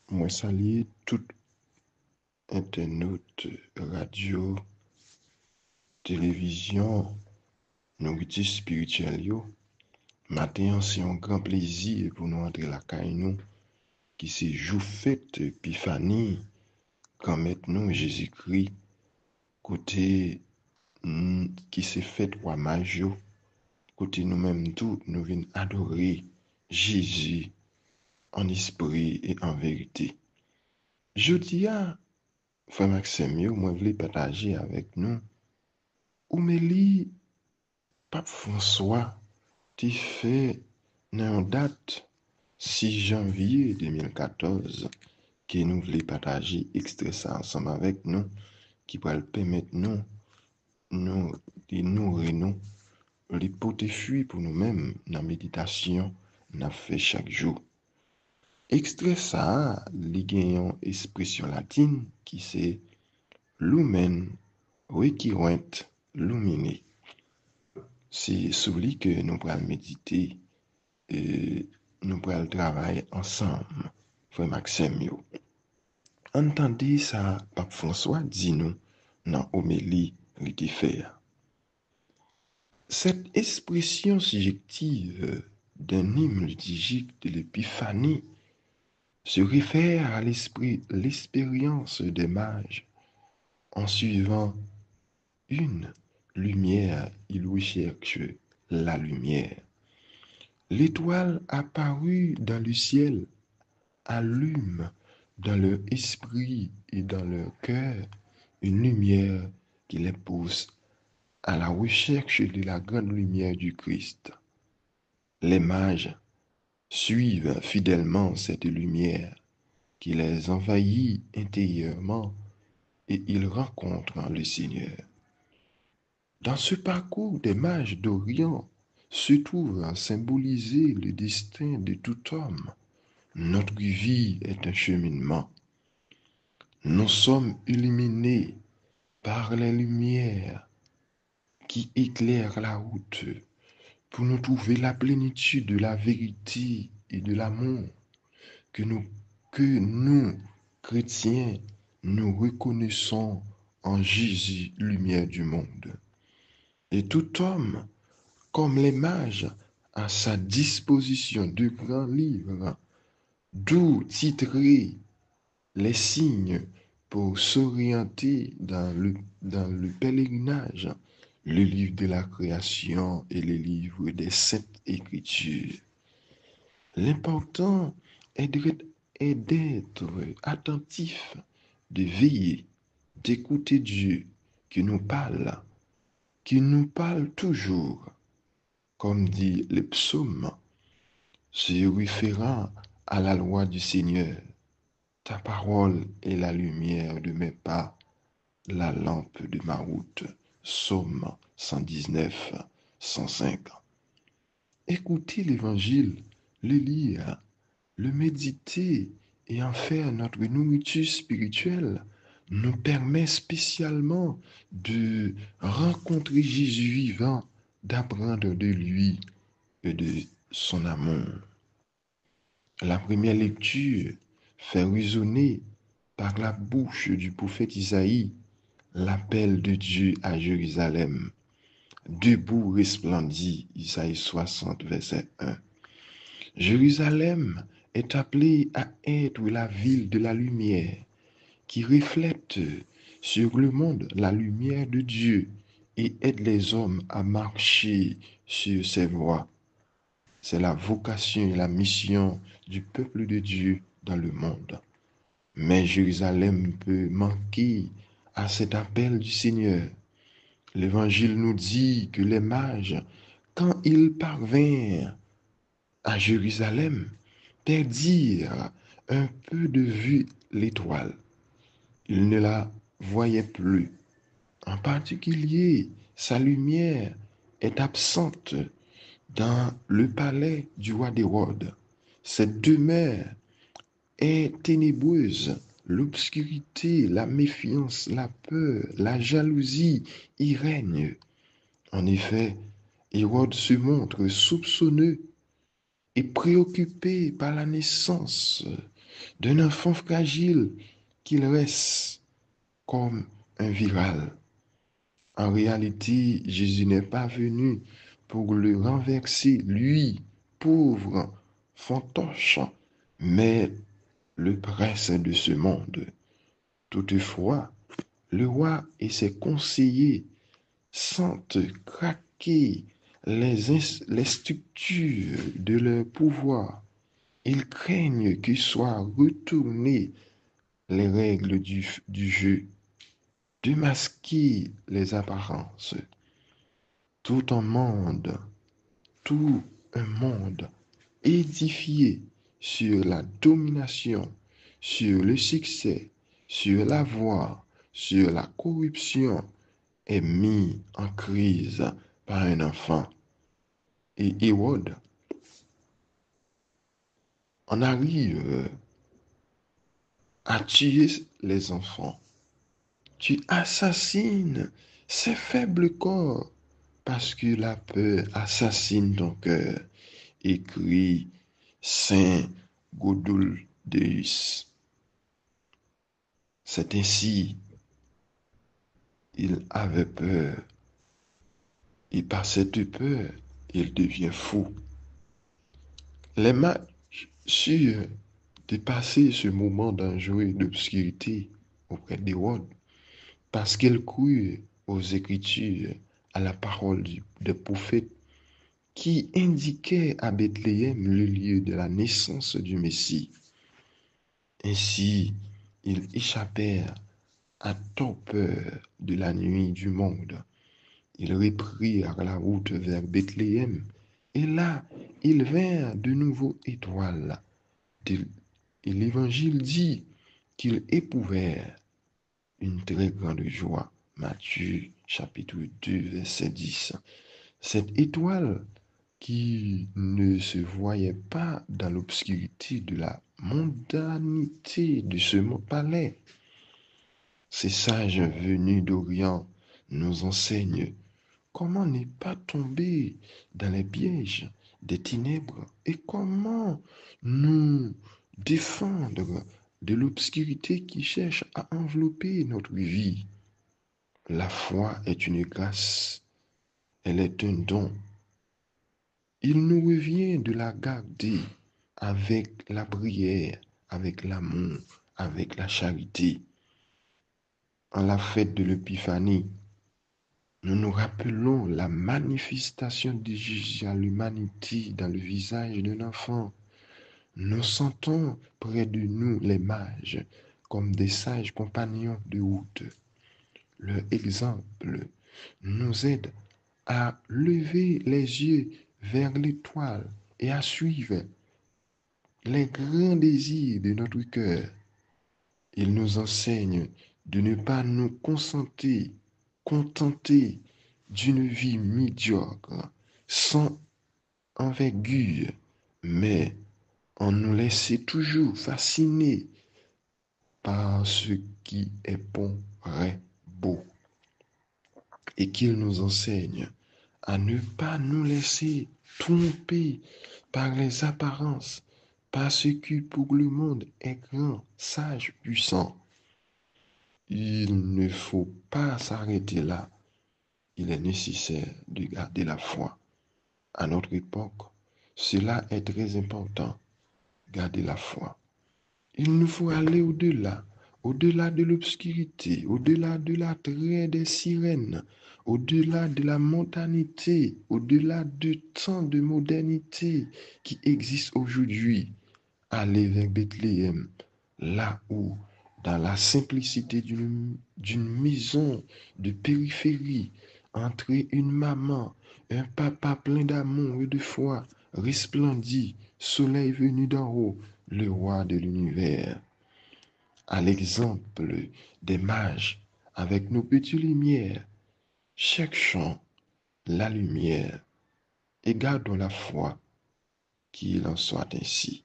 Moi salue tout internaute, radio, télévision, nourriture spirituelle yo. Matin, c'est un grand plaisir pour nous entrer la caille nous, qui c'est jour fête Épiphanie, quand maintenant Jésus-Christ, côté qui s'est fait roi major, côté nous-mêmes tout, nous venons adorer Jésus en esprit et en vérité. Je dis à Frère Maxime, moi je voulais partager avec nous, ou me li Pape François ti fait une date 6 janvier 2014 qui nous voulait partager extrait ça ensemble avec nous qui va le permettre nous de nourrir nous les potes fuir pour nous-mêmes dans la méditation n'a fait chaque jour. Extrait ça, li gen yon expression latine qui c'est lumen requirent lumine. C'est celui que nous pourrons méditer et nous pourrons travailler ensemble, frère Maxime. Entendez ça, Pape François dit nous dans l'homélie qu'il fait. Cette expression subjective d'un hymne liturgique de l'Épiphanie se réfère à l'expérience des mages en suivant une lumière, ils recherchent la lumière. L'étoile apparue dans le ciel allume dans leur esprit et dans leur cœur une lumière qui les pousse à la recherche de la grande lumière du Christ. Les mages suivent fidèlement cette lumière qui les envahit intérieurement et ils rencontrent le Seigneur. Dans ce parcours des mages d'Orient se trouve symbolisé le destin de tout homme. Notre vie est un cheminement. Nous sommes illuminés par les lumières qui éclairent la route pour nous trouver la plénitude de la vérité et de l'amour que nous, chrétiens, nous reconnaissons en Jésus, lumière du monde. Et tout homme, comme les mages, a à sa disposition de grands livres, d'où titrer les signes pour s'orienter dans le pèlerinage, le livre de la création et le livre des saintes écritures. L'important est d'être attentif, de veiller, d'écouter Dieu qui nous parle toujours, comme dit le psaume, se référant à la loi du Seigneur. Ta parole est la lumière de mes pas, la lampe de ma route. Psaume 119, 105. Écouter l'évangile, le lire, le méditer et en faire notre nourriture spirituelle nous permet spécialement de rencontrer Jésus vivant, d'apprendre de lui et de son amour. La première lecture fait résonner par la bouche du prophète Isaïe l'appel de Dieu à Jérusalem. Debout resplendit, Isaïe 60, verset 1. Jérusalem est appelée à être la ville de la lumière qui reflète sur le monde la lumière de Dieu et aide les hommes à marcher sur ses voies. C'est la vocation et la mission du peuple de Dieu dans le monde. Mais Jérusalem peut manquer à cet appel du Seigneur. L'Évangile nous dit que les mages, quand ils parvinrent à Jérusalem, perdirent un peu de vue l'étoile. Ils ne la voyaient plus. En particulier, sa lumière est absente dans le palais du roi d'Hérode. Cette demeure est ténébreuse. L'obscurité, la méfiance, la peur, la jalousie y règnent. En effet, Hérode se montre soupçonneux et préoccupé par la naissance d'un enfant fragile qu'il reste comme un viral. En réalité, Jésus n'est pas venu pour le renverser, lui, pauvre, fantoche, mais le prince de ce monde. Toutefois, le roi et ses conseillers sentent craquer les structures de leur pouvoir. Ils craignent que soient retournées les règles du jeu, de masquer les apparences. Tout un monde, tout un monde édifié sur la domination, sur le succès, sur la voix, sur la corruption, est mis en crise par un enfant. Et Hérode en arrive à tuer les enfants. Tu assassines ces faibles corps parce que la peur assassine ton cœur, écrit Saint Gauduldeus. C'est ainsi, il avait peur, et par cette peur, il devient fou. Les mages sûrs de passer ce moment dangereux d'obscurité auprès d'Hérode, parce qu'ils crurent aux Écritures, à la parole des prophètes, qui indiquait à Bethléem le lieu de la naissance du Messie. Ainsi, ils échappèrent à torpeur de la nuit du monde. Ils reprirent la route vers Bethléem, et là, ils vinrent de nouveau étoiles. Et l'Évangile dit qu'ils éprouvèrent une très grande joie. Matthieu chapitre 2, verset 10. Cette étoile qui ne se voyait pas dans l'obscurité de la mondanité de ce palais. Ces sages venus d'Orient nous enseignent comment ne pas tomber dans les pièges des ténèbres et comment nous défendre de l'obscurité qui cherche à envelopper notre vie. La foi est une grâce, elle est un don. Il nous revient de la garder avec la prière, avec l'amour, avec la charité. En la fête de l'Épiphanie, nous nous rappelons la manifestation de Jésus à l'humanité dans le visage d'un enfant. Nous sentons près de nous les mages comme des sages compagnons de route. Leur exemple nous aide à lever les yeux vers l'étoile et à suivre les grands désirs de notre cœur. Il nous enseigne de ne pas nous contenter d'une vie médiocre, sans envergure, mais en nous laisser toujours fasciner par ce qui est bon, vrai, beau. Et qu'il nous enseigne à ne pas nous laisser tromper par les apparences, parce que pour le monde est grand, sage, puissant. Il ne faut pas s'arrêter là. Il est nécessaire de garder la foi. À notre époque, cela est très important, garder la foi. Il nous faut aller au-delà, au-delà de l'obscurité, au-delà de l'attrait des sirènes, au-delà de la mondanité, au-delà de tant de modernité qui existe aujourd'hui. Aller vers Bethléem, là où, dans la simplicité d'une maison de périphérie, entrer une maman, un papa plein d'amour et de foi, resplendit, soleil venu d'en haut, le roi de l'univers. À l'exemple des mages, avec nos petites lumières, cherchons la lumière et gardons la foi, qu'il en soit ainsi.